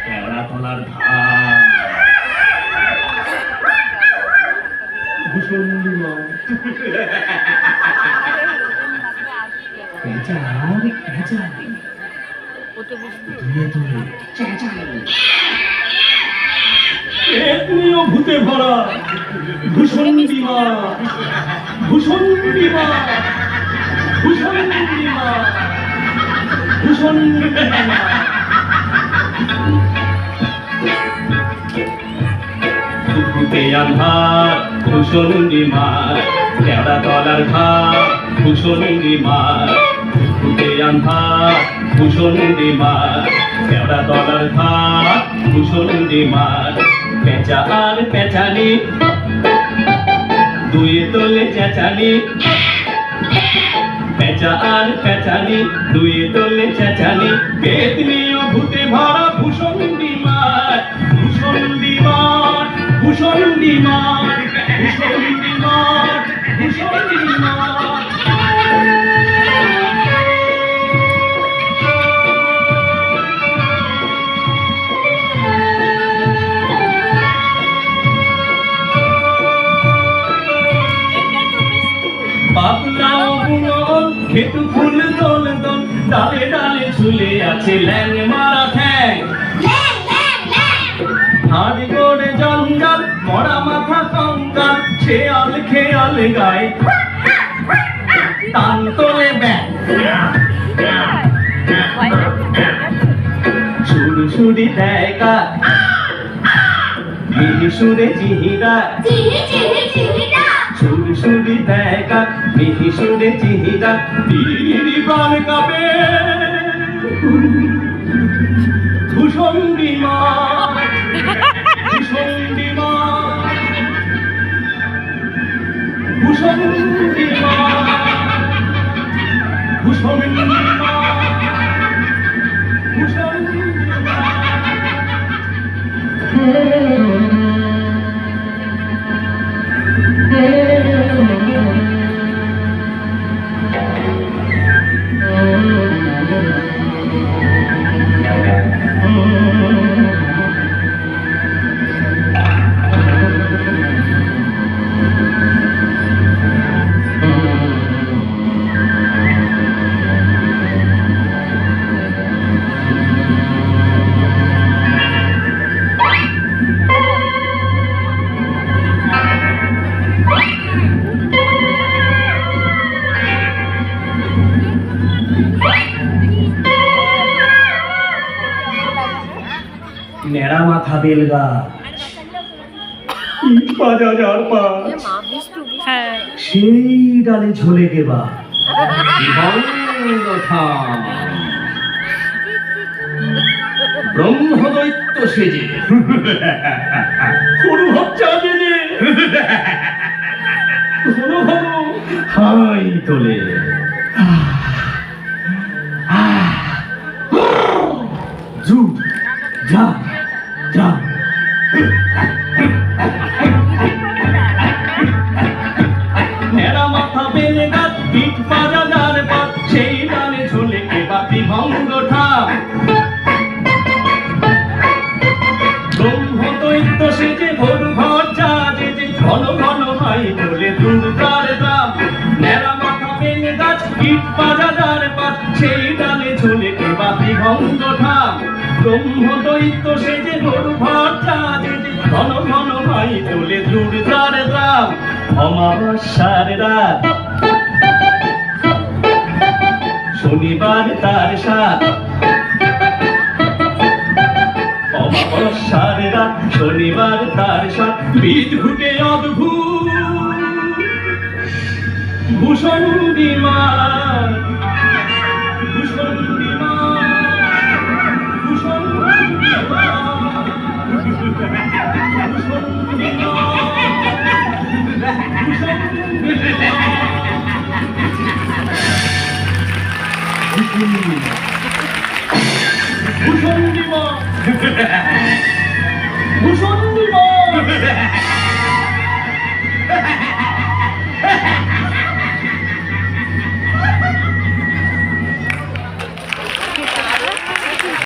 কেওড়াতলার ধার ভূষণ্ডিমা ভূতে ভরা ভূষণ্ডিমা ভূষণ্ডিমা ভূষণ্ডিমা ভূষণ্ডিমা ভূতে আন্ধার ভূষণ্ডিমা কেওড়াতলার ঘাট ভূষণ্ডিমা ভূতে আন্ধার ভূষণ্ডিমা কেওড়াতলার ঘাট ভূষণ্ডিমা পেঁচা আর পেঁচালি দুয়ে তোলে চেঁচালি পেঁচা আর পেঁচালি দুয়ে তোলে চেঁচালি পেতনি ও ভূতে ভরা ভূষণ্ডিমা ভূষণ্ডিমা ভূষণ্ডিমা ভূষণ্ডিমা ভূষণ্ডিমা পাবলাও বুনন খেতু ফুল দোল দোল ডালে ডালে ঝুলে আছে ল্যাং মারা ঠ্যাং হাড় গোড়ে জঞ্জাল মরা মাথা কঙ্কাল শেয়াল খেয়াল গায় টান তোলে ব্যাং সুর সুরি দেয় কাক মিহি সুরে চিহিরা সুর সুরি দেয় কাক মিহি সুরে চিহিরা তিরি প্রাণ কাঁপে ভূষণ্ডিমা ভূষণ্ডিমা ভূষণ্ডিমা ভূষণ্ডিমা ভূষণ্ডিমা নেড়া মাথা বেলগা সেই ডালে ঝোলে গেবা ব্রহ্মদৈত্য সেজে হাই তোলে জু যা যা নেড়া মাথা বেলে গাছ পিঠ পাজা যার পাত সেই ডালে ঝোলে কে বাতি ভঙ্গ ঠাপ ব্রহ্মদৈত্য সেজে ভোর ভর চাঁদে যে ঘন ঘন হাই তোলে দুর্গার দাম নেড়া মাথা বেলে গাছ পিঠ পাজা যার পাত সেই ডালে ঝোলে কে বাতি ভঙ্গ ঠাপ ব্রহ্মদৈত্য সেজে ভোর ভর চাঁদে যে ঘন ঘন হাই তোলে দুর্গার দাম অমাবস্যার রাত শনিবার তার সাত অমাবস্যার রাত শনিবার তার সাত বিদ্যুটে অদ্ভুত ভূষণ বিমান ভূষণ বিমান ভূষণ বিমান ভূষণ ভূষণ বিমান ভূষণ বিমান